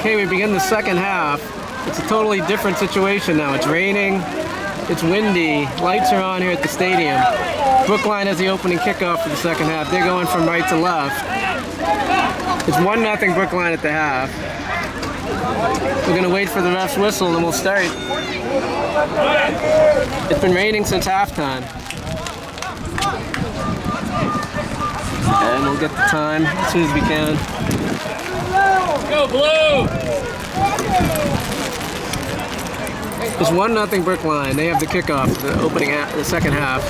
Okay, we begin the second half. It's a totally different situation now. It's raining, it's windy, lights are on here at the stadium. Brookline has the opening kickoff for the second half. They're going from right to left. It's 1-0 Brookline at the half. We're going to wait for the ref's whistle and we'll start. It's been raining since halftime. And we'll get the time as soon as we can. Go Blue! It's 1-0 Brookline. They have the kickoff for the opening, the second half.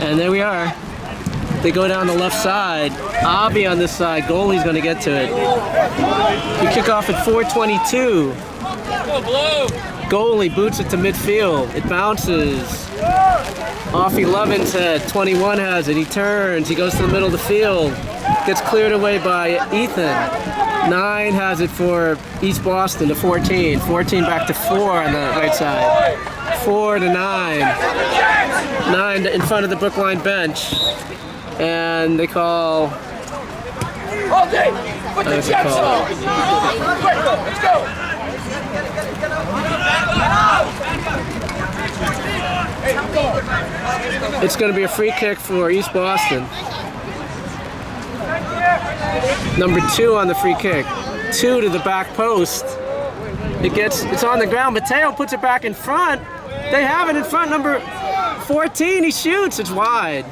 And there we are. They go down the left side. Avi on this side. Goalie's going to get to it. We kick off at 4:22. Go Blue! Goalie boots it to midfield. It bounces off 11's head. 21 has it. He turns. He goes to the middle of the field. Gets cleared away by Ethan. 9 has it for East Boston to 14. 14 back to 4 on the right side. 4 to 9. 9 in front of the Brookline bench. And they call... All day! Put the jets on! Let's go! It's going to be a free kick for East Boston. Number 2 on the free kick. 2 to the back post. It's on the ground. Mateo puts it back in front. They have it in front. Number 14, he shoots. It's wide.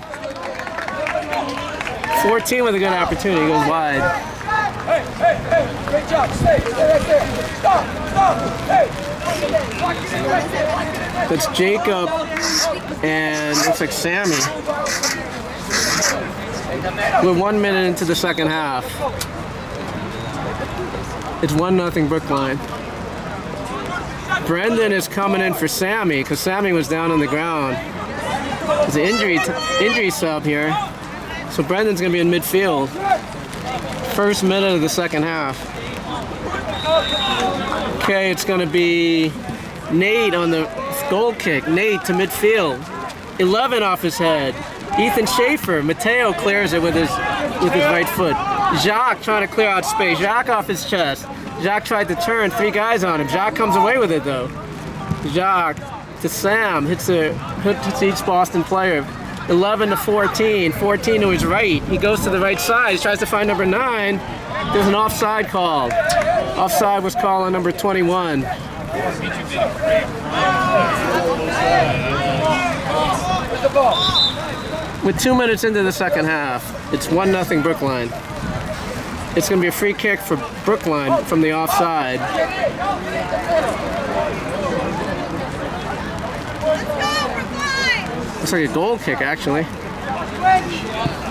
14 with a good opportunity. He goes wide. Hey, great job. Stay right there. Stop. Hey. That's Jacob and looks like Sammy. We're 1 minute into the second half. It's 1-0 Brookline. Brendan is coming in for Sammy because Sammy was down on the ground. There's an injury sub here. So Brendan's going to be in midfield. First minute of the second half. Okay, it's going to be Nate on the goal kick. Nate to midfield. 11 off his head. Ethan Schaefer. Mateo clears it with his right foot. Jacques trying to clear out space. Jacques off his chest. Jacques tried to turn. 3 guys on him. Jacques comes away with it though. Jacques to Sam. Hits each Boston player. 11 to 14. 14 to his right. He goes to the right side. He tries to find number 9. There's an offside call. Offside was called on number 21. With 2 minutes into the second half, it's 1-0 Brookline. It's going to be a free kick for Brookline from the offside. Looks like a goal kick, actually.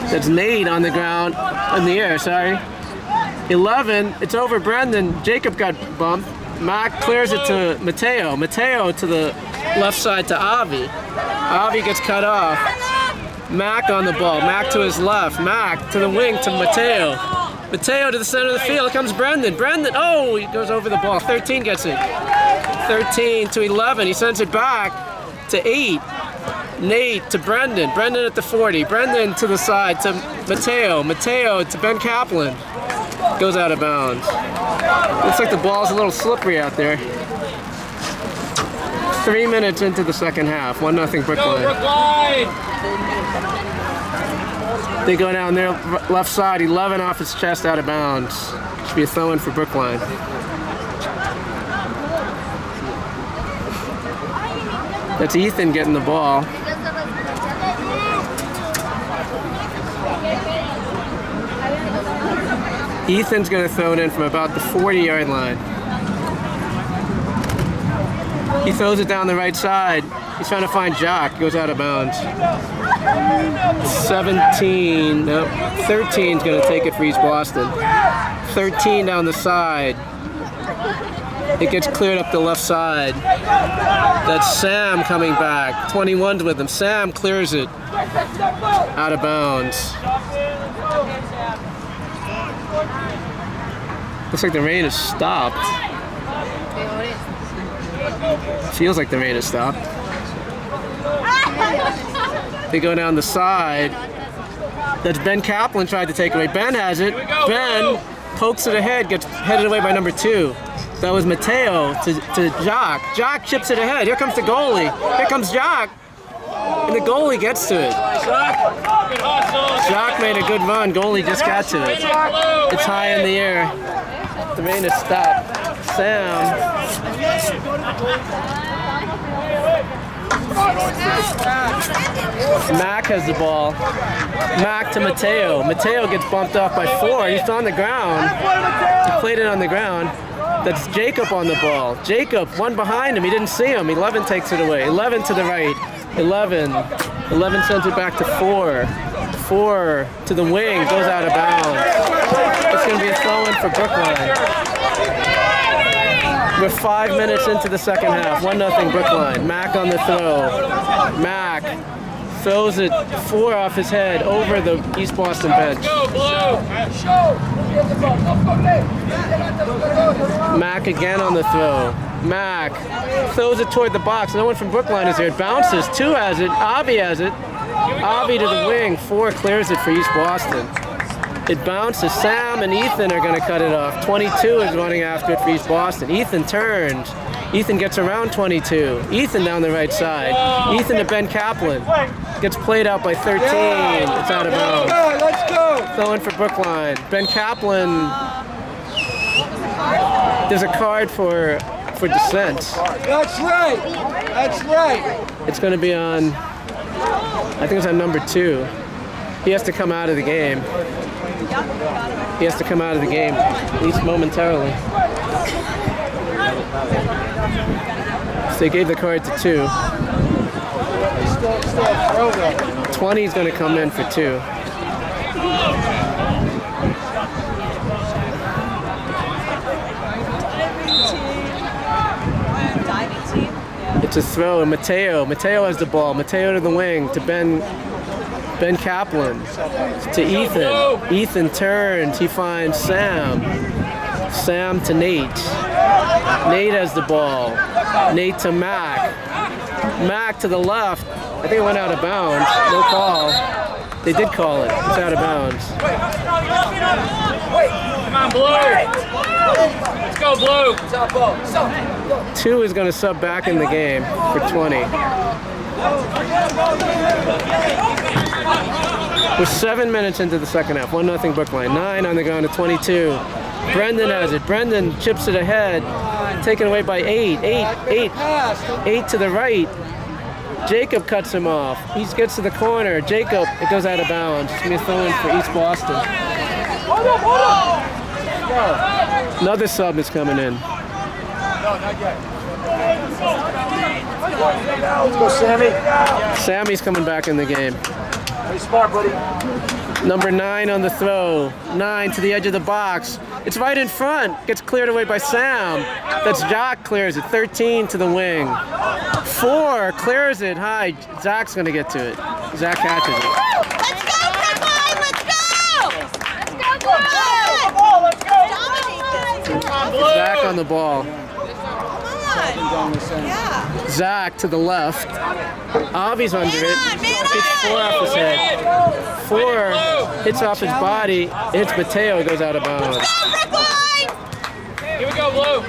That's Nate on the ground, in the air, sorry. 11, it's over Brendan. Jacob got bumped. Mac clears it to Mateo. Mateo to the left side to Avi. Avi gets cut off. Mac on the ball. Mac to his left. Mac to the wing to Mateo. Mateo to the center of the field. Here comes Brendan. Brendan, oh, he goes over the ball. 13 gets it. 13 to 11. He sends it back to 8. Nate to Brendan. Brendan at the 40. Brendan to the side to Mateo. Mateo to Ben Kaplan. Goes out of bounds. Looks like the ball's a little slippery out there. 3 minutes into the second half. 1-0 Brookline. They go down their left side. 11 off his chest out of bounds. Should be a throw-in for Brookline. That's Ethan getting the ball. Ethan's going to throw it in from about the 40-yard line. He throws it down the right side. He's trying to find Jacques. He goes out of bounds. 13 is going to take it for East Boston. 13 down the side. It gets cleared up the left side. That's Sam coming back. 21's with him. Sam clears it. Out of bounds. Looks like the rain has stopped. Feels like the rain has stopped. They go down the side. That's Ben Kaplan tried to take away. Ben has it. pokes it ahead, gets headed away by number 2. That was Mateo to Jock. Jock chips it ahead. Here comes the goalie. Here comes Jock. And the goalie gets to it. Jock made a good run. Goalie just got to it. It's high in the air. The rain has stopped. Sam. Mac has the ball. Mac to Mateo. Mateo gets bumped off by 4. He's on the ground. He played it on the ground. That's Jacob on the ball. Jacob, one behind him. He didn't see him. 11 takes it away. 11 to the right. 11 sends it back to 4. 4 to the wing. Goes out of bounds. It's going to be a throw-in for Brookline. We're 5 minutes into the second half. 1-0 Brookline. Mac on the throw. Mac throws it 4 off his head over the East Boston bench. Mac again on the throw. Mac throws it toward the box. No one from Brookline is there. It bounces. 2 has it. Avi has it. Avi to the wing. 4 clears it for East Boston. It bounces. Sam and Ethan are going to cut it off. 22 is running after it for East Boston. Ethan turns. Ethan gets around 22. Ethan down the right side. Ethan to Ben Kaplan. Gets played out by 13. It's out of bounds. Let's go. Throwing for Brookline. Ben Kaplan. There's a card for dissent. That's right. That's right. It's going to be on, I think it's on number 2. He has to come out of the game. He has to come out of the game, at least momentarily. So they gave the card to 2. 20 is going to come in for 2. It's a throw, and Mateo has the ball. Mateo to the wing, to Ben Kaplan, to Ethan. Ethan turns, he finds Sam. Sam to Nate. Nate has the ball. Nate to Mac. Mac to the left. I think it went out of bounds. No call. They did call it. It's out of bounds. Come on, Blue. Let's go, Blue. 2 is going to sub back in the game for 20. We're 7 minutes into the second half. 1-0 Brookline. 9 on the ground to 22. Brendan has it. Brendan chips it ahead. Taken away by 8. 8 to the right. Jacob cuts him off. He gets to the corner. Jacob, it goes out of bounds. It's going to be a throw-in for East Boston. Another sub is coming in. Let's go, Sammy. Sammy's coming back in the game. Pretty smart, buddy. Number 9 on the throw. 9 to the edge of the box. It's right in front. Gets cleared away by Sam. That's Jock clears it. 13 to the wing. 4 clears it high. Zach's going to get to it. Zach catches it. Let's go, Brookline! Let's go! Let's go, Brookline! Zach on the ball. Come on! Yeah. Zach to the left. Avi's under it. Hits 4 off his head. 4 hits off his body. It hits Mateo. It goes out of bounds. Let's go, Brookline! Here we go, Blue.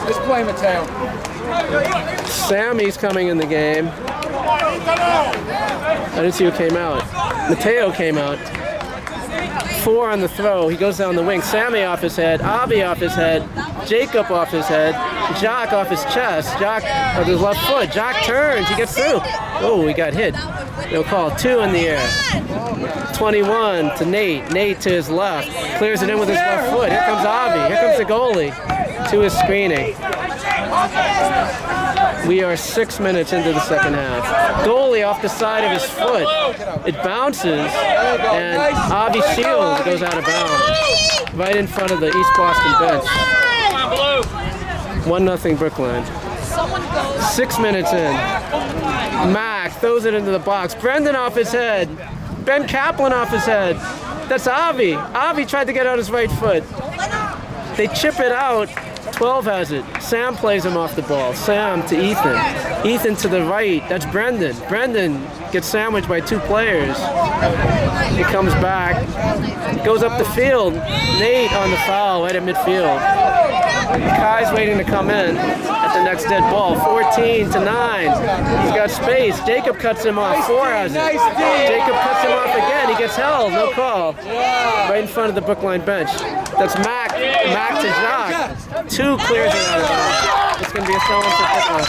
Let's play, Mateo. Sammy's coming in the game. I didn't see who came out. Mateo came out. 4 on the throw. He goes down the wing. Sammy off his head. Avi off his head. Jacob off his head. Jock off his chest. Jock on his left foot. Jock turns. He gets through. Oh, he got hit. They'll call 2 in the air. 21 to Nate. Nate to his left. Clears it in with his left foot. Here comes Avi. Here comes the goalie. To his screening. We are 6 minutes into the second half. Goalie off the side of his foot. It bounces, and Avi shields. It goes out of bounds. Right in front of the East Boston bench. 1-0 Brookline. 6 minutes in. Mac throws it into the box. Brendan off his head. Ben Kaplan off his head. That's Avi. Avi tried to get out his right foot. They chip it out. 12 has it. Sam plays him off the ball. Sam to Ethan. Ethan to the right. That's Brendan. Brendan gets sandwiched by 2 players. He comes back. Goes up the field. Nate on the foul right at midfield. Kai's waiting to come in at the next dead ball. 14-9. He's got space. Jacob cuts him off. 4 has it. Jacob cuts him off again. He gets held. No call. Right in front of the Brookline bench. That's Mac. Mac to Jacques. 2 clears it out of bounds. It's going to be a throw-in for Brookline.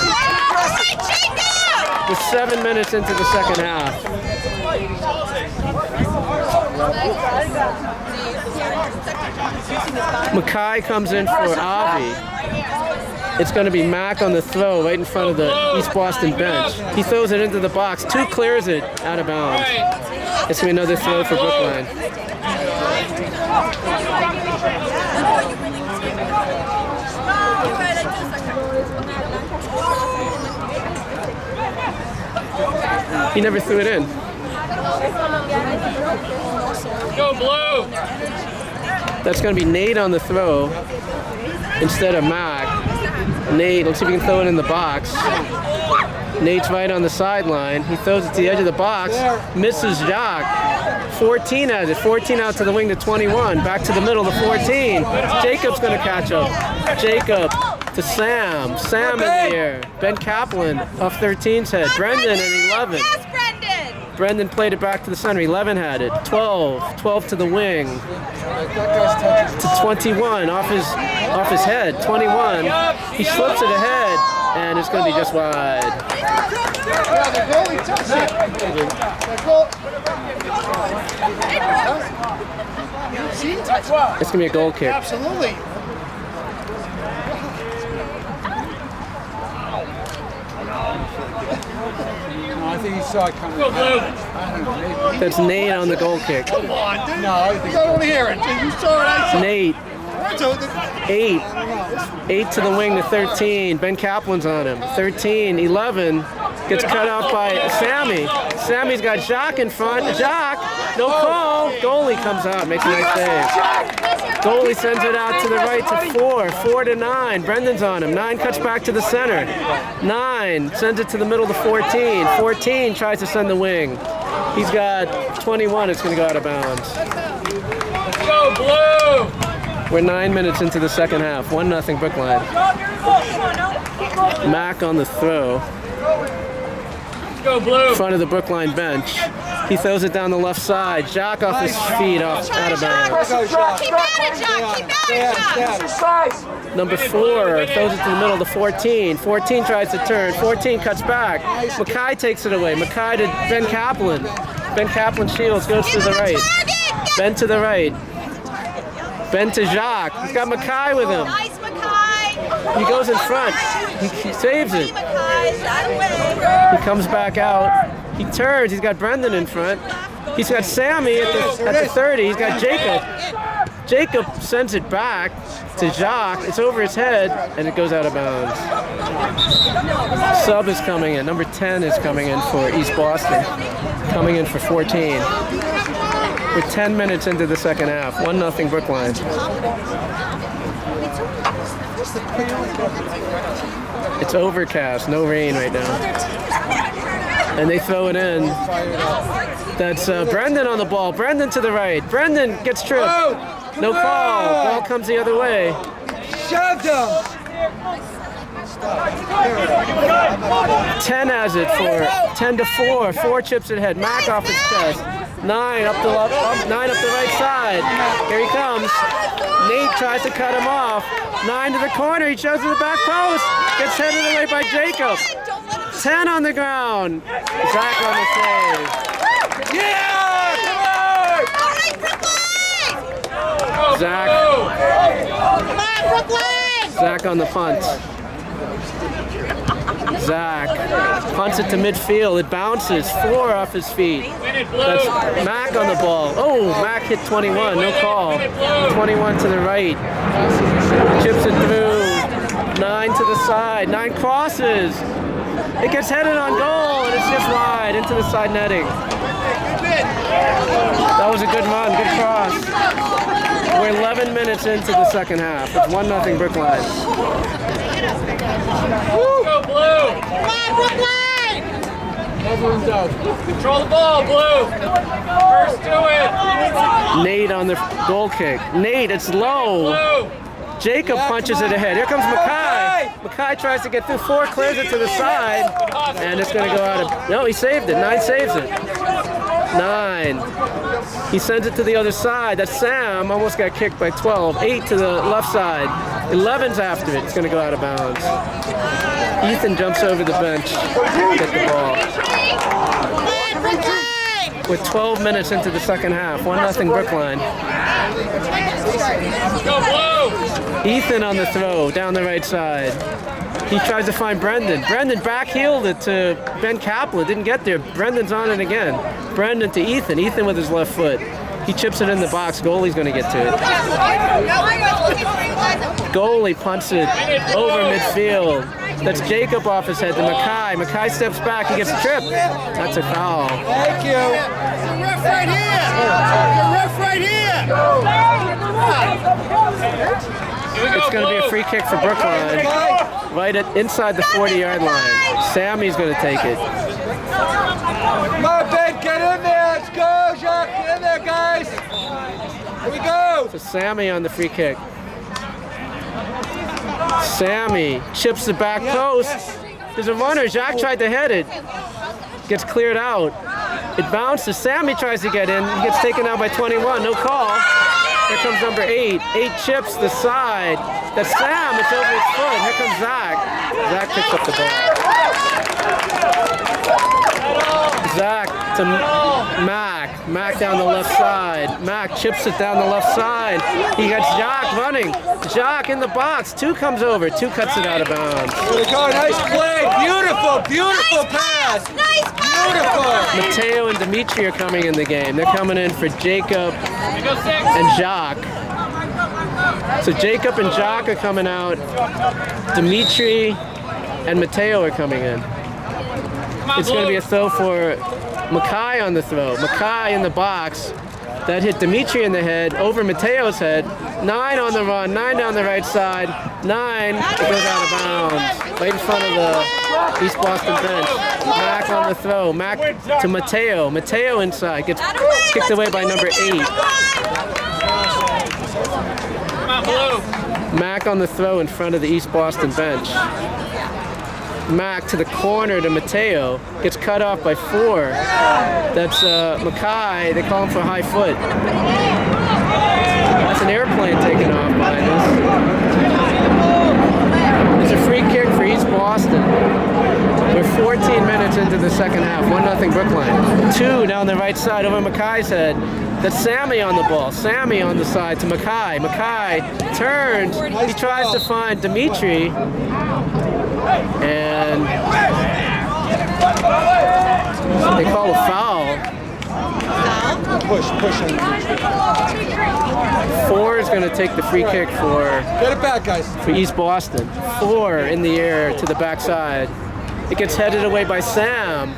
With 7 minutes into the second half. Mackay comes in for Avi. It's going to be Mac on the throw right in front of the East Boston bench. He throws it into the box. 2 clears it out of bounds. It's going to be another throw for Brookline. He never threw it in. Go blue! That's going to be Nate on the throw instead of Mac. Nate, let's see if we can throw it in the box. Nate's right on the sideline. He throws it to the edge of the box. Misses Jacques. 14 has it. 14 out to the wing to 21. Back to the middle to 14. Jacob's going to catch up. Jacob to Sam. Sam in the air. Ben Kaplan off 13's head. Brendan at 11. Yes, Brendan. Brendan played it back to the center. 11 had it. 12. 12 to the wing. To 21 off his head. 21. He slips it ahead, and it's going to be just wide. It's going to be a goal kick. Absolutely. I think he saw it coming. Go blue! That's Nate on the goal kick. Come on, dude. No, I don't hear it. You saw it. I saw it. Nate. 8. 8 to the wing to 13. Ben Kaplan's on him. 13, 11. Gets cut off by Sammy. Sammy's got Jacques in front. Jacques, no call. Goalie comes out, makes a nice save. Goalie sends it out to the right to 4. 4 to 9. Brendan's on him. 9 cuts back to the center. 9 sends it to the middle to 14. 14 tries to send the wing. He's got 21. It's going to go out of bounds. Go blue! We're 9 minutes into the second half. 1-0 Brookline. Mac on the throw. Go blue! In front of the Brookline bench. He throws it down the left side. Jacques off his feet, out of bounds. Keep at it, Jacques. Keep at it, Jacques. Number 4 throws it to the middle to 14. 14 tries to turn. 14 cuts back. Mackay takes it away. Mackay to Ben Kaplan. Ben Kaplan shields, goes to the right. Ben to the right. Ben to Jacques. He's got Mackay with him. Nice, Mackay. He goes in front. He saves it. Mackay, shot away. He comes back out. He turns. He's got Brendan in front. He's got Sammy at the 30. He's got Jacob. Jacob sends it back to Jacques. It's over his head, and it goes out of bounds. Sub is coming in. Number 10 is coming in for East Boston. Coming in for 14. We're 10 minutes into the second half. 1-0 Brookline. It's overcast, no rain right now. And they throw it in. That's Brendan on the ball. Brendan to the right. Brendan gets tripped. No call. Ball comes the other way. Shoved him. 10 has it for 10-4. 4 chips ahead. Mac off his chest. 9 up the left, 9 up the right side. Here he comes. Nate tries to cut him off. 9 to the corner. He shows to the back post. Gets headed away by Jacob. 10 on the ground. Zach on the save. Yeah! All right, Brookline. Zach. Come on, Brookline. Zach on the punt. Zach punts it to midfield. It bounces. 4 off his feet. That's Mac on the ball. Oh, Mac hit 21. No call. 21 to the right. Chips it through. 9 to the side. 9 crosses. It gets headed on goal, and it's just wide into the side netting. That was a good run. Good cross. We're 11 minutes into the second half. It's 1-0 Brookline. Go blue! Come on, Brookline. Control the ball, Blue. First to it. Nate on the goal kick. Nate, it's low. Blue. Jacob punches it ahead. Here comes Mackay. Mackay tries to get through 4, clears it to the side, and it's going to go out of. No, he saved it. 9 saves it. 9. He sends it to the other side. That's Sam. Almost got kicked by 12. 8 to the left side. 11's after it. It's going to go out of bounds. Ethan jumps over the bench to get the ball. With 12 minutes into the second half. 1-0 Brookline. Go Blue. Ethan on the throw down the right side. He tries to find Brendan. Brendan back-heeled it to Ben Kaplan. Didn't get there. Brendan's on it again. Brendan to Ethan. Ethan with his left foot. He chips it in the box. Goalie's going to get to it. Goalie punts it over midfield. That's Jacob off his head to Mackay. Mackay steps back. He gets tripped. That's a foul. Thank you. The ref right here. The ref right here. It's going to be a free kick for Brookline. Right inside the 40-yard line. Sammy's going to take it. Come on, Ben, get in there. Let's go, Jacques. Get in there, guys. Here we go. So Sammy on the free kick. Sammy chips the back post. There's a runner. Jacques tried to head it. Gets cleared out. It bounces. Sammy tries to get in. He gets taken out by 21. No call. Here comes number 8. 8 chips the side. That's Sam. It's over his foot. Here comes Zach. Zach picks up the ball. Zach to Mac. Mac down the left side. Mac chips it down the left side. He got Jacques running. Jacques in the box. 2 comes over. 2 cuts it out of bounds. Here we go. Nice play. Beautiful, beautiful pass. Nice pass. Beautiful. Mateo and Dimitri are coming in the game. They're coming in for Jacob and Jacques. So Jacob and Jacques are coming out. Dimitri and Mateo are coming in. It's going to be a throw for Mackay on the throw. Mackay in the box. That hit Dimitri in the head, over Mateo's head. 9 on the run, 9 down the right side. 9, it goes out of bounds. Right in front of the East Boston bench. Mac on the throw. Mac to Mateo. Mateo inside. Gets kicked away by number 8. Mac on the throw in front of the East Boston bench. Mac to the corner to Mateo. Gets cut off by 4. That's Mackay. They call him for high foot. That's an airplane taking off behind us. It's a free kick for East Boston. We're 14 minutes into the second half. 1-0 Brookline. 2 down the right side over Mackay's head. That's Sammy on the ball. Sammy on the side to Mackay. Mackay turns. He tries to find Dimitri. And they call a foul. Push him. 4 is going to take the free kick Get it back, guys. for East Boston. 4 in the air to the backside. It gets headed away by Sam.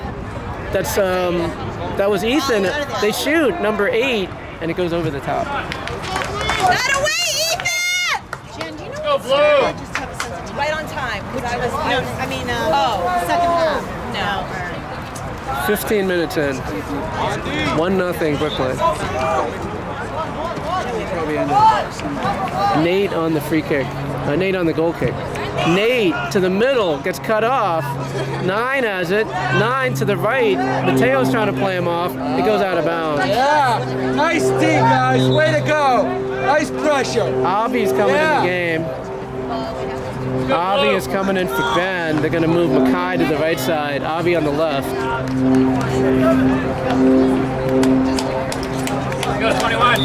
That's that was Ethan. They shoot number 8, and it goes over the top. That away, Ethan! Jen, do you know Go what Blue. I just have a sense of right on time? Because second half. No. 15 minutes in. 1-0 Brookline. Nate on the free kick. Nate on the goal kick. Nate to the middle, gets cut off. 9 has it. 9 to the right. Mateo's trying to play him off. It goes out of bounds. Yeah. Nice D, guys. Way to go. Nice pressure. Avi's coming in the game. Avi is coming in for Ben. They're going to move Mackay to the right side. Avi on the left. Go 21.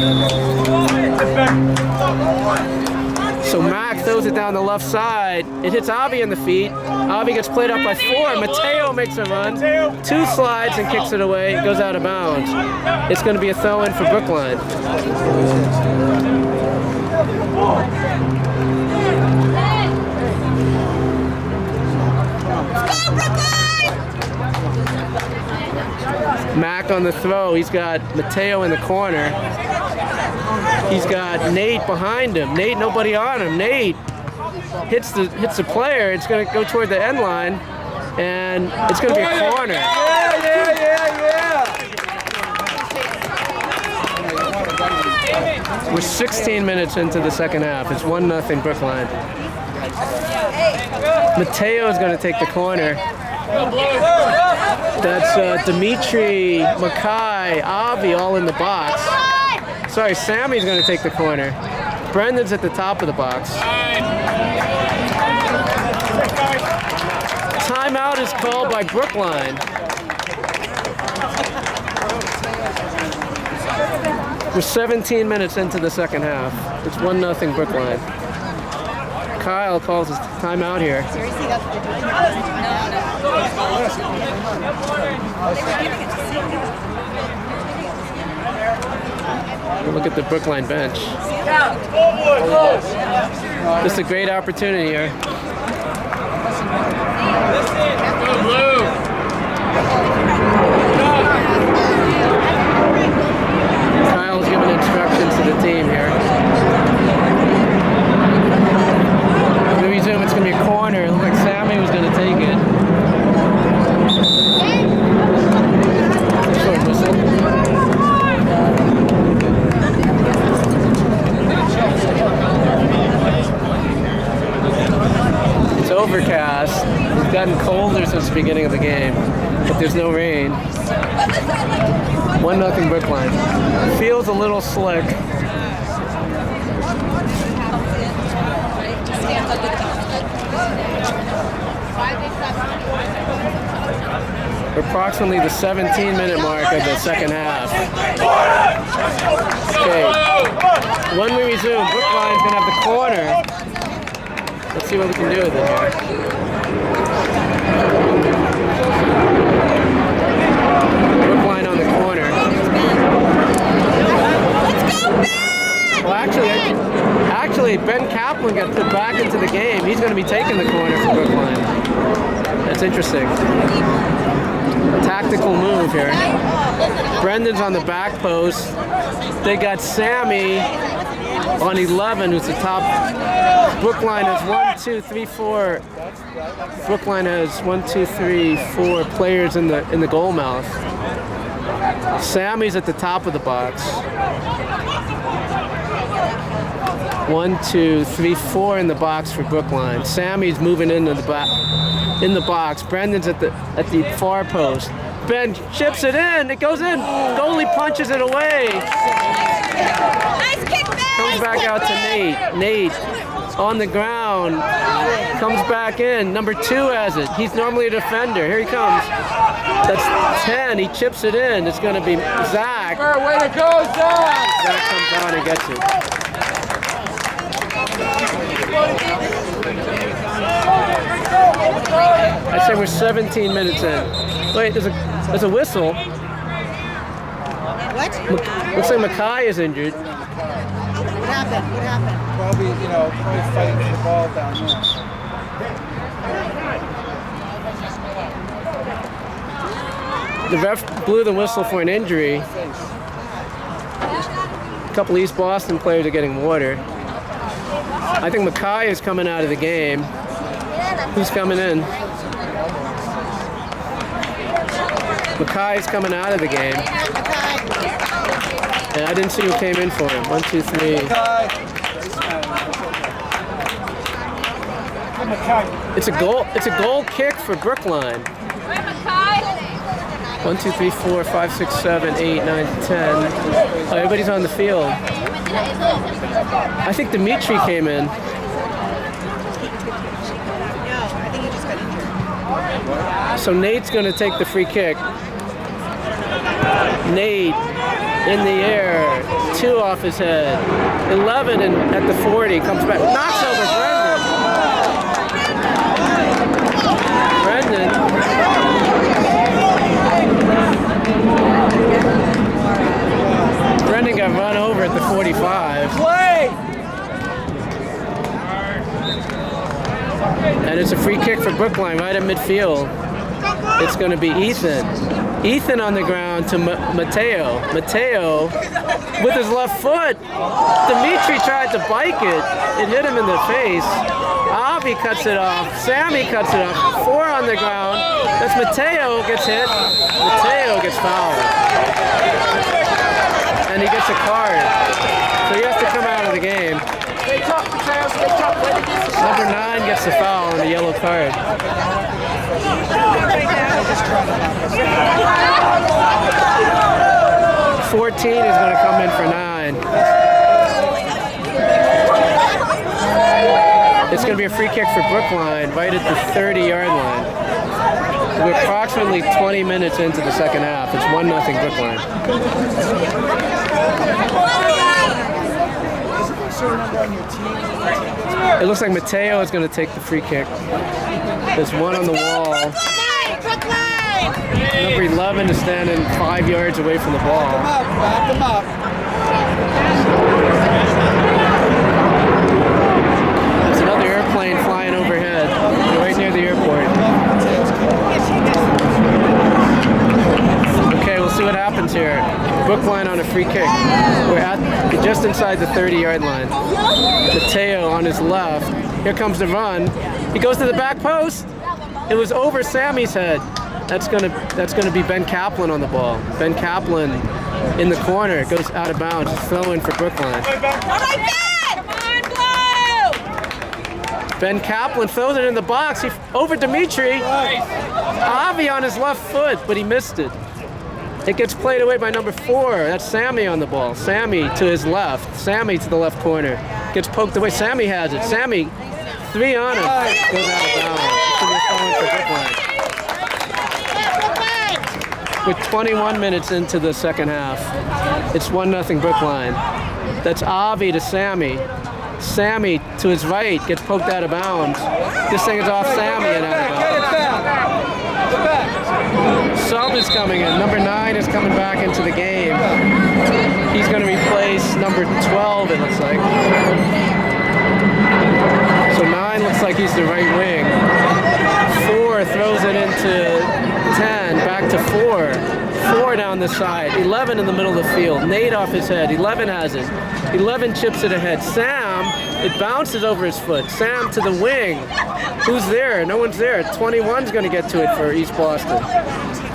So Mac throws it down the left side. It hits Avi in the feet. Avi gets played up by 4. Mateo makes a run. 2 slides and kicks it away. It goes out of bounds. It's going to be a throw-in for Brookline. Mac on the throw. He's got Mateo in the corner. He's got Nate behind him. Nate, nobody on him. Nate hits the player. It's going to go toward the end line, and it's going to be a corner. We're 16 minutes into the second half. It's 1-0 Brookline. Mateo is going to take the corner. That's Dimitri, Mackay, Avi all in the box. Sorry, Sammy's going to take the corner. Brendan's at the top of the box. Timeout is called by Brookline. We're 17 minutes into the second half. It's 1-0 Brookline. Kyle calls his timeout here. Look at the Brookline bench. This is a great opportunity here. Go blue. Kyle's giving instructions to the team here. When we resume, it's going to be a corner. It looked like Sammy was going to take it. Short whistle. It's overcast. It's gotten colder since the beginning of the game, but there's no rain. 1-0 Brookline. Feels a little slick. We're approximately the 17-minute mark of the second half. Okay. When we resume, Brookline's going to have the corner. Let's see what we can do with it here. Brookline on the corner. Well, actually, Ben Kaplan got put back into the game. He's going to be taking the corner for Brookline. That's interesting. Tactical move here. Brendan's on the back post. They got Sammy on 11, who's the top. Brookline has 1, 2, 3, 4. Brookline has 1, 2, 3, 4 players in the goal mouth. Sammy's at the top of the box. 1, 2, 3, 4 in the box for Brookline. Sammy's moving into the box. Brendan's at the far post. Ben chips it in. It goes in. Goalie punches it away. Nice kick, Ben. Comes back out to Nate. Nate on the ground. Comes back in. Number 2 has it. He's normally a defender. Here he comes. That's 10. He chips it in. It's going to be Zach. Way to go, Zach! Zach comes down and gets it. I say we're 17 minutes in. Wait, there's a whistle. What? Looks like Mackay is injured. What happened? What happened? Probably fighting for the ball down there. The ref blew the whistle for an injury. A couple East Boston players are getting water. I think Mackay is coming out of the game. Who's coming in? Mackay is coming out of the game. And I didn't see who came in for him. 1, 2, 3. It's a goal. It's a goal kick for Brookline. 1, 2, 3, 4, 5, 6, 7, 8, 9, 10. Oh, everybody's on the field. I think Dimitri came in. No, I think he just got injured. So Nate's going to take the free kick. Nate in the air, 2 off his head. 11 at the 40, comes back, knocks over Brendan. Brendan got run over at the 45. Play! And it's a free kick for Brookline right at midfield. It's going to be Ethan. Ethan on the ground to Mateo. Mateo with his left foot. Dimitri tried to bike it. It hit him in the face. Avi cuts it off. Sammy cuts it off. 4 on the ground. That's Mateo gets hit. Mateo gets fouled. And he gets a card. So he has to come out of the game. Number 9 gets the foul and a yellow card. 14 is going to come in for 9. It's going to be a free kick for Brookline right at the 30-yard line. We're approximately 20 minutes into the second half. It's 1-0 Brookline. It looks like MIAA is going to take the free kick. There's one on the wall. Number 11 is standing 5 yards away from the ball. Back them up. There's another airplane flying overhead, right near the airport. Okay, we'll see what happens here. Brookline on a free kick. We're just inside the 30-yard line. MIAA on his left. Here comes the run. He goes to the back post. It was over Sammy's head. That's gonna be Ben Kaplan on the ball. Ben Kaplan in the corner, goes out of bounds. It's throw-in for Brookline. Ben Kaplan throws it in the box. Over Dimitri. Avi on his left foot, but he missed it. It gets played away by number 4. That's Sammy on the ball. Sammy to his left. Sammy to the left corner. Gets poked away. Sammy has it. Sammy, 3 on him. Goes out of bounds. It's gonna be a throw-in for Brookline. With 21 minutes into the second half, it's 1-0 Brookline. That's Avi to Sammy. Sammy to his right gets poked out of bounds. This thing is off Sammy and out of bounds. Sub is coming in. Number 9 is coming back into the game. He's going to replace number 12, it looks like. So 9 looks like he's the right wing. 4 throws it into 10, back to 4. 4 down the side. 11 in the middle of the field. Nate off his head. 11 has it. 11 chips it ahead. Sam, it bounces over his foot. Sam to the wing. Who's there? No one's there. 21's going to get to it for East Boston.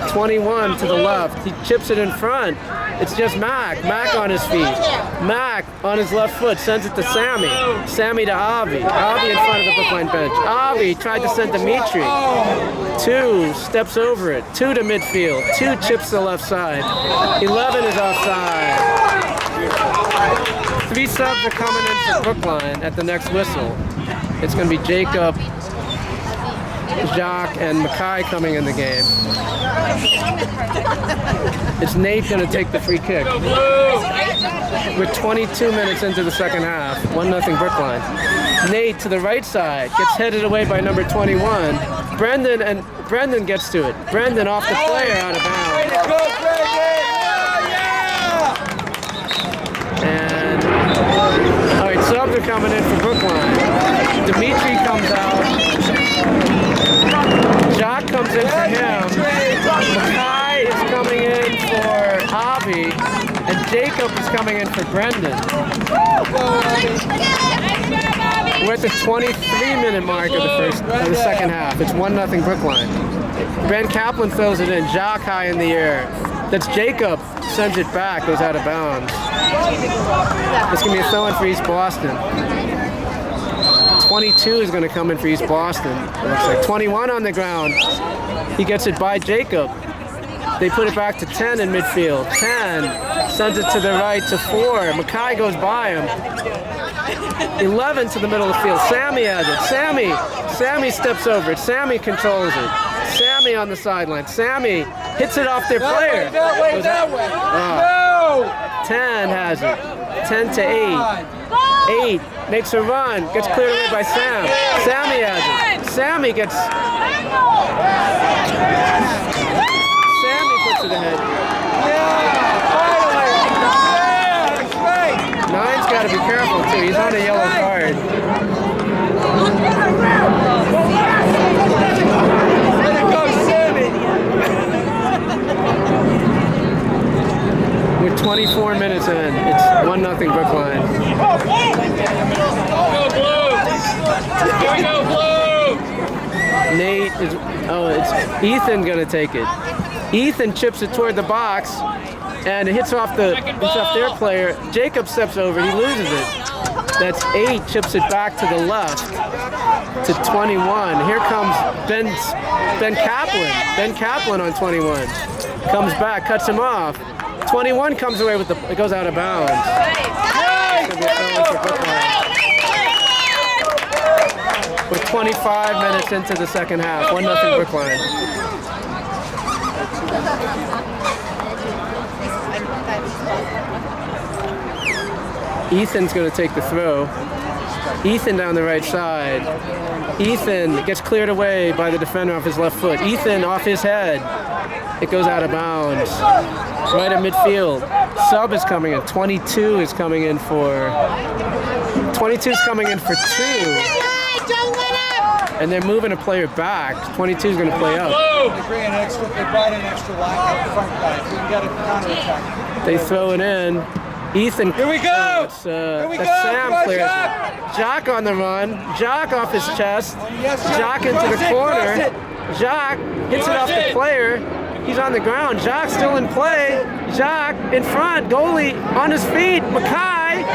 21 to the left. He chips it in front. It's just Mac. Mac on his feet. Mac on his left foot sends it to Sammy. Sammy to Avi. Avi in front of the Brookline bench. Avi tried to send Dimitri. 2 steps over it. 2 to midfield. 2 chips to the left side. 11 is offside. 3 subs are coming in for Brookline at the next whistle. It's going to be Jacob, Jacques, and Mackay coming in the game. It's Nate going to take the free kick. We're 22 minutes into the second half. 1-0 Brookline. Nate to the right side gets headed away by number 21. Brendan gets to it. Brendan off the player out of bounds. And all right, subs are coming in for Brookline. Dimitri comes out. Jacques comes in for him. Mackay is coming in for Avi, and Jacob is coming in for Brendan. We're at the 23-minute mark of the second half. It's 1-0 Brookline. Ben Kaplan throws it in. Jacques high in the air. That's Jacob. Sends it back. Goes out of bounds. It's going to be a throw-in for East Boston. 22 is going to come in for East Boston. It looks like 21 on the ground. He gets it by Jacob. They put it back to 10 in midfield. 10 sends it to the right to 4. Mackay goes by him. 11 to the middle of the field. Sammy has it. Sammy steps over it. Sammy controls it. Sammy on the sideline. Sammy hits it off their player. That way. No! 10 has it. 10 to 8. 8 makes a run. Gets cleared away by Sam. Sammy has it. Sammy puts it ahead. Nine's got to be careful too. He's on a yellow card. Let it go, Sammy. We're 24 minutes in. It's 1-0 Brookline. Go blue! Here we go, blue! Nate is. Oh, it's Ethan gonna take it. Ethan chips it toward the box. and it hits off their player. Jacob steps over, he loses it. That's 8, chips it back to the left to 21. Here comes Ben Kaplan. Ben Kaplan on 21. Comes back, cuts him off. 21 comes away with it goes out of bounds. It's gonna be a penalty for Brookline. With 25 minutes into the second half, 1-0 Brookline. Ethan's going to take the throw. Ethan down the right side. Ethan gets cleared away by the defender off his left foot. Ethan off his head. It goes out of bounds. Right at midfield. Sub is coming in. 22 is coming in for... 22 is coming in for 2. And they're moving a player back. 22 is going to play up. They brought an extra line up front, guys. We can get a counter-attack. They throw it in. Ethan. Here we go! Here we go! Sam clears it. Jock on the run. Jock off his chest. Jock into the corner. Jock hits it off the player. He's on the ground. Jock still in play. Jock in front. Goalie on his feet. Mackay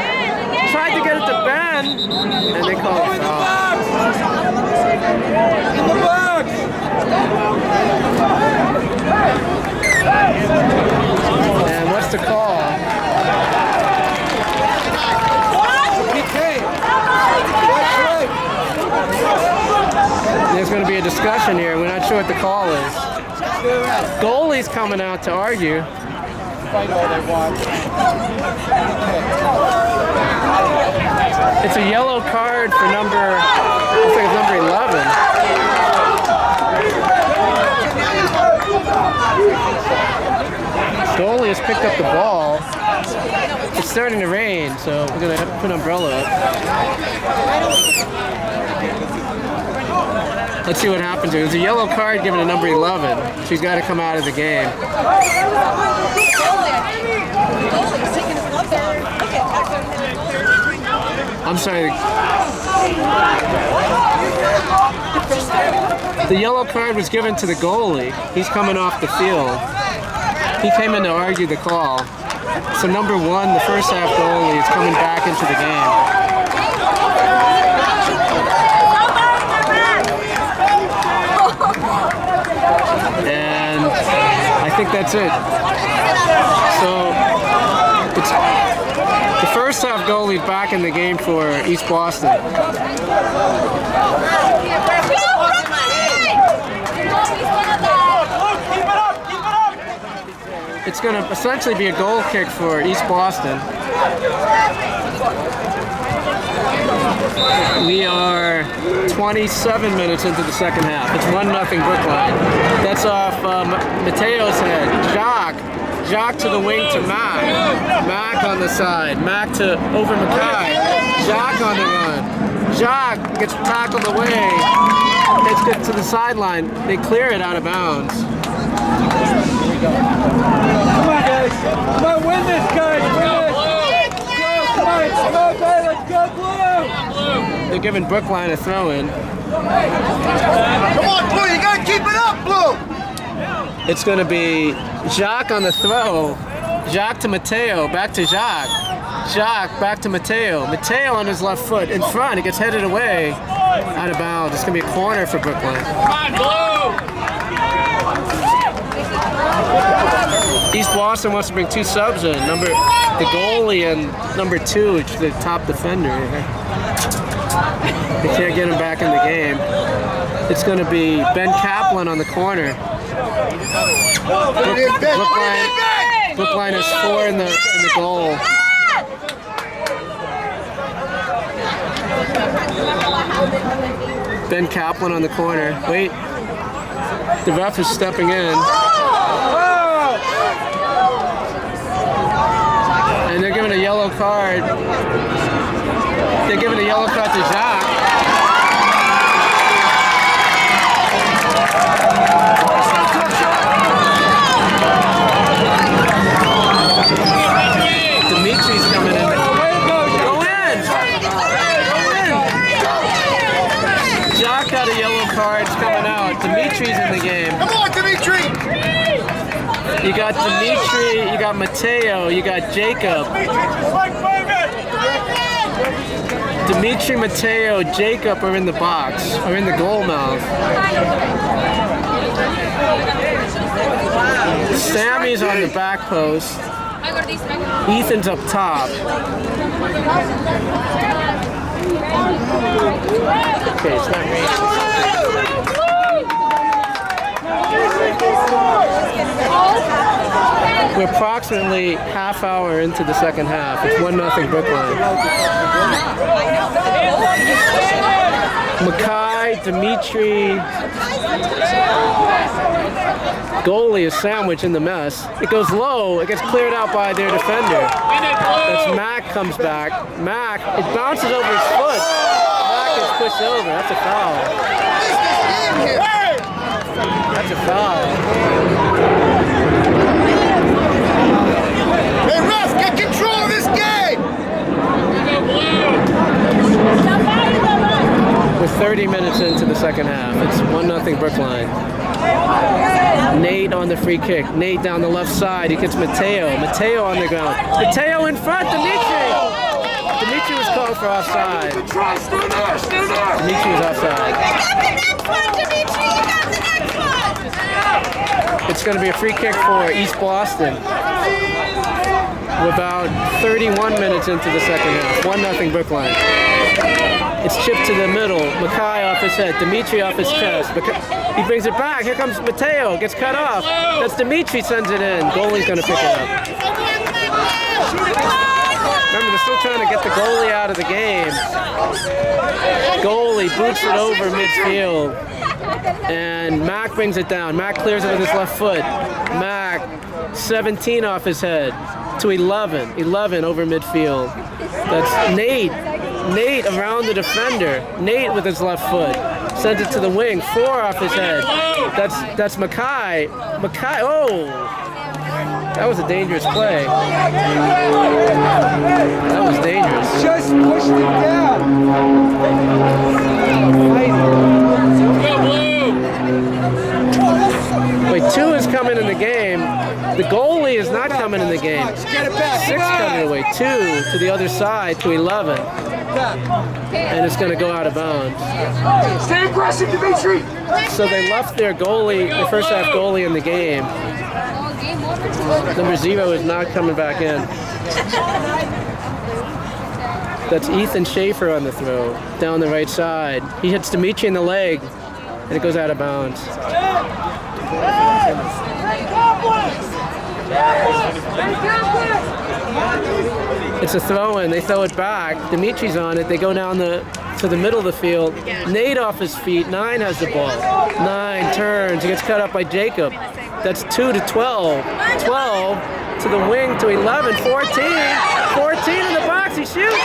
tried to get it to Ben. And they call it foul. In the box! And what's the call? There's going to be a discussion here. We're not sure what the call is. Goalie's coming out to argue. Fight all they want. It's a yellow card for number, looks like it's number 11. Goalie has picked up the ball. It's starting to rain, so we're going to have to put an umbrella up. Let's see what happens here. There's a yellow card given to number 11. She's got to come out of the game. I'm sorry. The yellow card was given to the goalie. He's coming off the field. He came in to argue the call. So number 1, the first half goalie, is coming back into the game. And I think that's it. So it's the first half goalie back in the game for East Boston. It's going to essentially be a goal kick for East Boston. We are 27 minutes into the second half. It's 1-0 Brookline. That's off Mateo's head. Jock to the wing to Mac. Mac on the side. Mac to over Mackay. Jock on the run. Jock gets tackled away. It's good to the sideline. They clear it out of bounds. Come on, guys. Come on, win this, guys. Win this. Come on, guys. Let's go, Blue. They're giving Brookline a throw-in. Come on, Blue. You got to keep it up, Blue. It's going to be Jacques on the throw. Jacques to Mateo. Back to Jacques. Jacques back to Mateo. Mateo on his left foot. In front. It gets headed away. Out of bounds. It's going to be a corner for Brookline. Come on, Blue! East Boston wants to bring 2 subs in. The goalie and number 2, which is the top defender. They can't get him back in the game. It's going to be Ben Kaplan on the corner. Brookline has 4 in the goal. Ben Kaplan on the corner. Wait. The ref is stepping in. And they're giving a yellow card. They're giving a yellow card to Jacques. Dimitri's coming in. Go in! Jacques got a yellow card. It's coming out. Dimitri's in the game. Come on, Dimitri. You got Dimitri, you got Mateo, you got Jacob. Dimitri, Mateo, Jacob are in the box, are in the goal mouth. Sammy's on the back post. Ethan's up top. Okay, it's not raining. We're approximately half hour into the second half. It's 1-0 Brookline. Mackay, Dimitri, goalie is sandwiched in the mess. It goes low, it gets cleared out by their defender. That's Mac comes back. Mac, it bounces over his foot. Mac gets pushed over. That's a foul. That's a foul. Hey, ref, get control of this game! We're 30 minutes into the second half. It's 1-0 Brookline. Nate on the free kick. Nate down the left side. He gets Mateo. Mateo on the ground. Mateo in front. Dimitri! Dimitri was called for offside. Dimitri was offside. It's going to be a free kick for East Boston. We're about 31 minutes into the second half. 1-0 Brookline. It's chipped to the middle. Mackay off his head. Dimitri off his chest. He brings it back. Here comes Mateo. Gets cut off. That's Dimitri, sends it in. Goalie's going to pick it up. Remember, they're still trying to get the goalie out of the game. Goalie boots it over midfield. And Mac brings it down. Mac clears it with his left foot. Mac, 17 off his head to 11. 11 over midfield. That's Nate. Nate around the defender. Nate with his left foot. Sends it to the wing. 4 off his head. That's Mackay. Mackay, oh! That was a dangerous play. That was dangerous. Just pushed it down. Wait, 2 is coming in the game. The goalie is not coming in the game. 6 coming away. 2 to the other side to 11. And it's going to go out of bounds. Stay aggressive, Dimitri! So they left their goalie, the first half goalie in the game. Number 0 is not coming back in. That's Ethan Schaefer on the throw, down the right side. He hits Dimitri in the leg, and it goes out of bounds. It's a throw-in. They throw it back. Dimitri's on it. They go down to the middle of the field. Nate off his feet. 9 has the ball. 9 turns. He gets cut up by Jacob. That's 2 to 12. 12 to the wing to 11. 14. 14 in the box. He shoots.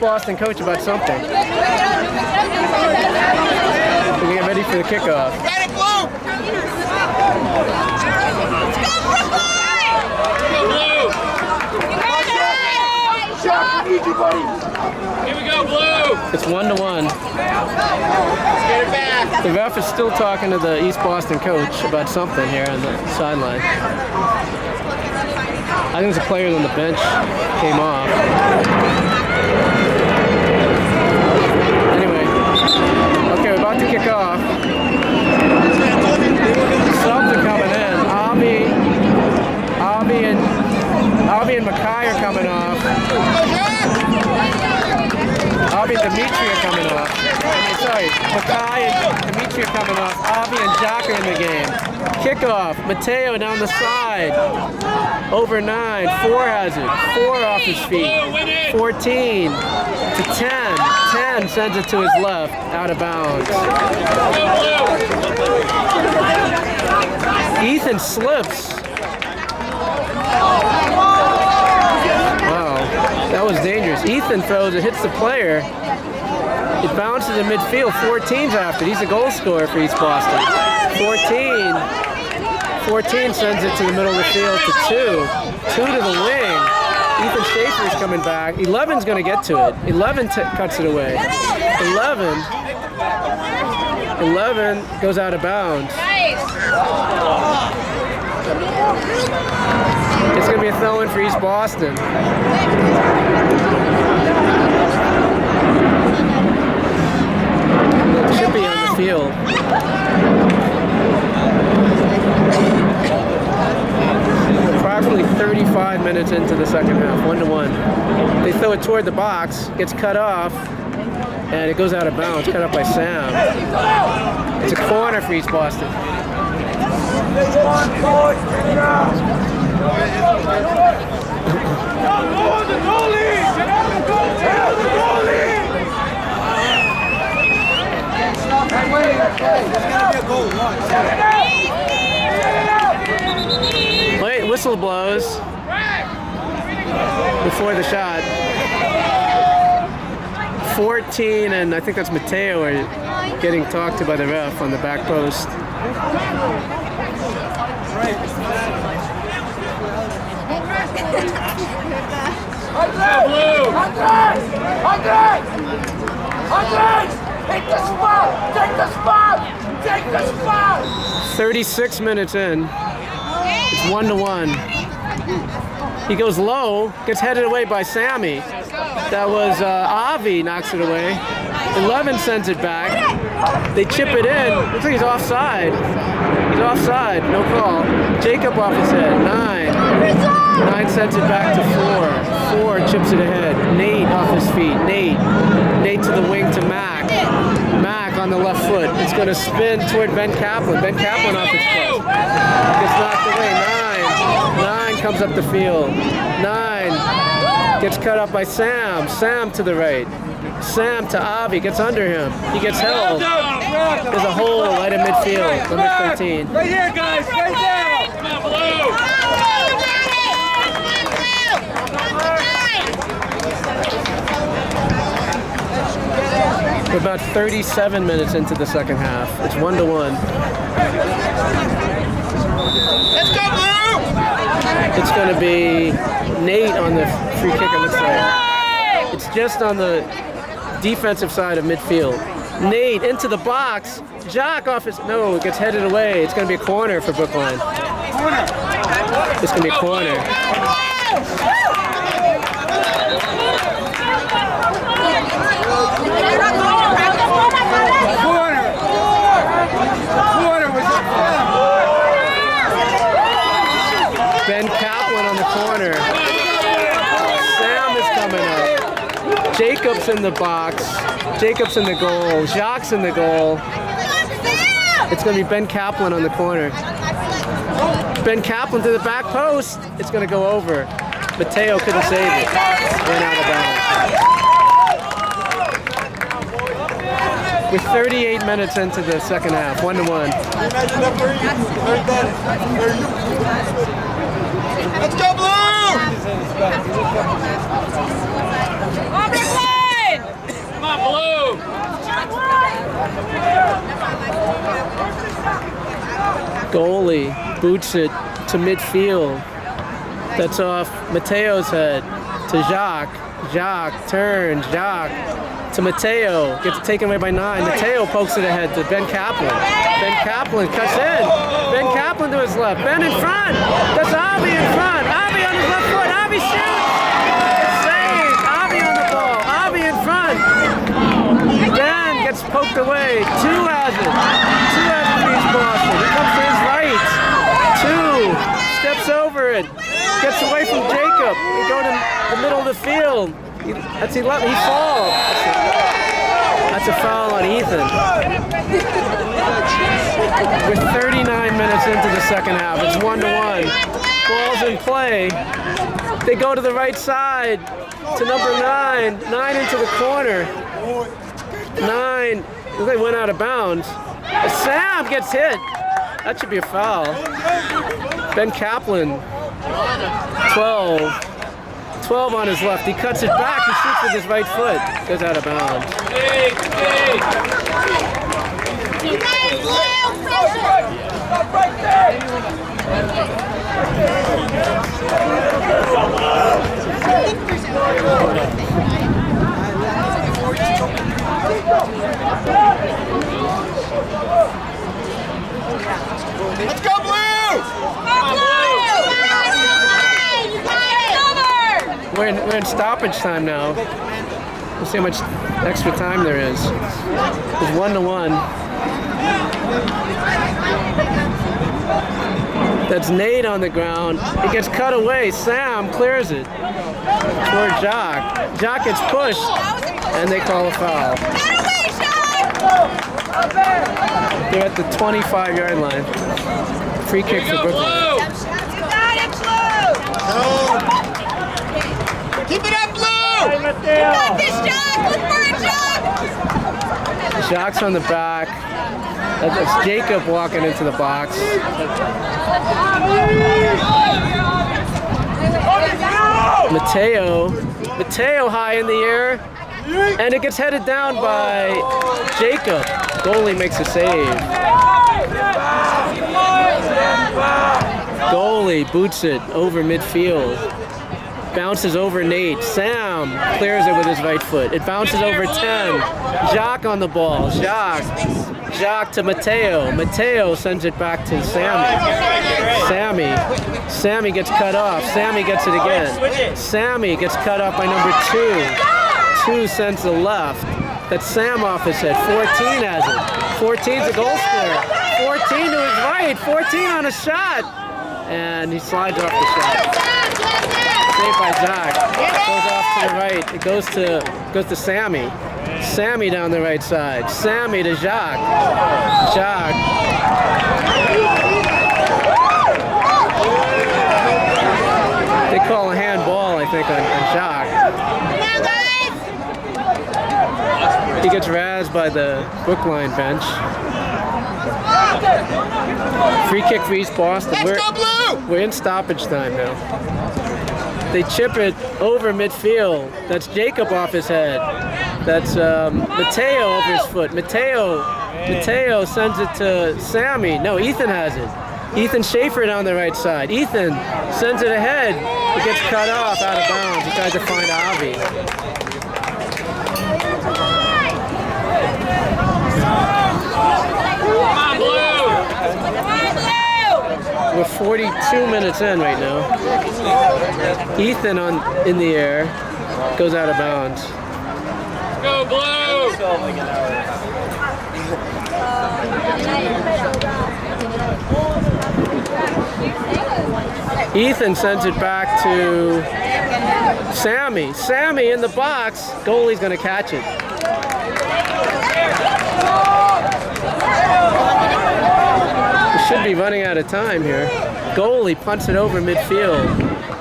Boston coach about something. We get ready for the kickoff. Got it, Blue! Shot, I need you, buddy! Here we go, Blue! It's 1-1. Let's get it back! The ref is still talking to the East Boston coach about something here on the sideline. I think there's a player on the bench came off. Anyway, okay, we're about to kick off. Subs are coming in. Albie and Mackay are coming off. Avi and Dimitri are coming off. Sorry, Makai and Dimitri are coming off. Avi and Jock are in the game. Kickoff, Mateo down the side. Over 9, 4 has it. 4 off his feet. 14 to 10. 10 sends it to his left, out of bounds. Ethan slips. Wow, that was dangerous. Ethan throws it, hits the player. It bounces in midfield. 14's after. He's a goal scorer for East Boston. 14 sends it to the middle of the field to 2. 2 to the wing. Ethan Schaefer's coming back. 11's going to get to it. 11 cuts it away. 11 goes out of bounds. It's going to be a throw-in for East Boston. Chippy on the field. Approximately 35 minutes into the second half, 1-1. They throw it toward the box, gets cut off, and it goes out of bounds, cut off by Sam. It's a corner for East Boston. Wait, whistle blows before the shot. 14, and I think that's Mateo are getting talked to by the ref on the back post. Take the spot! Take the spot! Take the spot! 36 minutes in. It's 1-1. He goes low, gets headed away by Sammy. That was Avi knocks it away. 11 sends it back. They chip it in. Looks like he's offside. He's offside. No call. Jacob off his head. 9. 9 sends it back to 4. 4 chips it ahead. Nate off his feet. Nate to the wing to Mac. Mac on the left foot. It's going to spin toward Ben Kaplan. Ben Kaplan off his foot. Gets knocked away. 9 comes up the field. 9 gets cut up by Sam. Sam to the right. Sam to Avi. Gets under him. He gets held. There's a hole right in midfield. Number 13. Right here, guys. Right there. Come on, Blue. We're about 37 minutes into the second half. It's 1-1. Let's go, Blue! It's going to be Nate on the free kick, it looks like. It's just on the defensive side of midfield. Nate into the box. Jock off his... No, it gets headed away. It's going to be a corner for Brookline. It's going to be a corner. Ben Kaplan on the corner. Sam is coming up. Jacob's in the box. Jacob's in the goal. Jacques in the goal. It's going to be Ben Kaplan on the corner. Ben Kaplan to the back post. It's going to go over. Mateo couldn't save it. Ran out of bounds. We're 38 minutes into the second half. 1-1. Let's go, Blue! Come on, Blue. Goalie boots it to midfield. That's off Mateo's head to Jacques. Jacques turns. Jacques to Mateo. Gets taken away by 9. Mateo pokes it ahead to Ben Kaplan. Ben Kaplan cuts in. Ben Kaplan to his left. Ben in front. That's Avi in front. Avi on his left foot. Avi shoots. It's saved. Avi on the ball. Avi in front. Ben gets poked away. 2 has it. 2 has it for East Boston. He comes to his right. 2 steps over it. Gets away from Jacob. He goes to the middle of the field. That's 11. He falls. That's a foul on Ethan. We're 39 minutes into the second half. It's 1-1. Ball's in play. They go to the right side to number 9. 9 into the corner. 9. They went out of bounds. Sam gets hit. That should be a foul. Ben Kaplan. 12. 12 on his left. He cuts it back. He shoots with his right foot. Goes out of bounds. Stop right there! Let's go, Blue! We're in stoppage time now. We'll see how much extra time there is. It's 1-1. That's Nate on the ground. It gets cut away. Sam clears it for Jock. Jock gets pushed, and they call a foul. They're at the 25-yard line. Free kick for Brookline. Keep it up, Blue! You got this, Jock! Look for it, Jock! Jock's on the back. That's Jacob walking into the box. Mateo high in the air, and it gets headed down by Jacob. Goalie makes a save. Goalie boots it over midfield. Bounces over Nate. Sam clears it with his right foot. It bounces over 10. Jock on the ball. Jock to Mateo. Mateo sends it back to Sammy. Sammy gets cut off. Sammy gets it again. Sammy gets cut off by number 2. 2 sends the left. That's Sam off his head. 14 has it. 14's a goal scorer. 14 to his right. 14 on a shot. And he slides off the shot. Saved by Jock. Goes off to the right. It goes to Sammy. Sammy down the right side. Sammy to Jock. Jock. They call a handball, I think, on Jock. He gets razzed by the Brookline bench. Free kick for East Boston. We're in stoppage time now. They chip it over midfield. That's Jacob off his head. That's Mateo over his foot. Mateo sends it to Sammy. No, Ethan has it. Ethan Schaefer down the right side. Ethan sends it ahead. It gets cut off out of bounds. He tries to find Avi. Come on, Blue! We're 42 minutes in right now. Ethan in the air goes out of bounds. Go, Blue! Ethan sends it back to Sammy. Sammy in the box. Goalie's going to catch it. We should be running out of time here. Goalie punts it over midfield.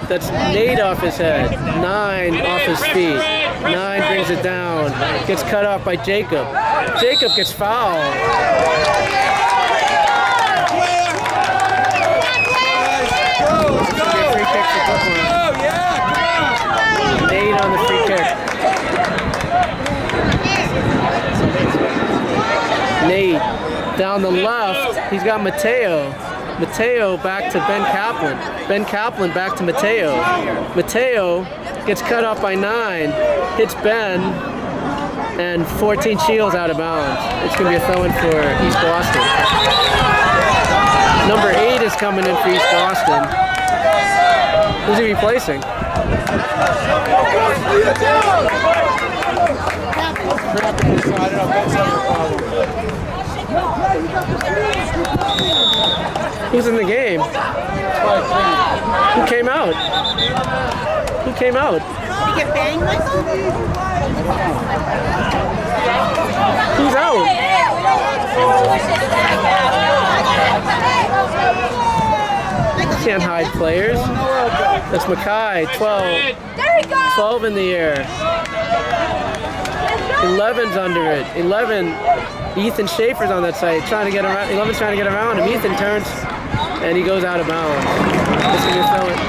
That's Nate off his head. 9 off his feet. 9 brings it down. Gets cut off by Jacob. Jacob gets fouled. Free kick for Brookline. Nate on the free kick. Nate down the left. He's got Mateo. Mateo back to Ben Kaplan. Ben Kaplan back to Mateo. Mateo gets cut off by 9. Hits Ben. And 14 Shields out of bounds. It's going to be a throw-in for East Boston. Number 8 is coming in for East Boston. Who's he replacing? Who's in the game? Who came out? Who came out? Did you get banged, Michael? Can't hide players. That's Mackay, 12. There we go. 12 in the air. 11's under it. 11. Ethan Schaefer's on that side, trying to get around. 11's trying to get around him. Ethan turns, and he goes out of bounds. It's gonna throw it.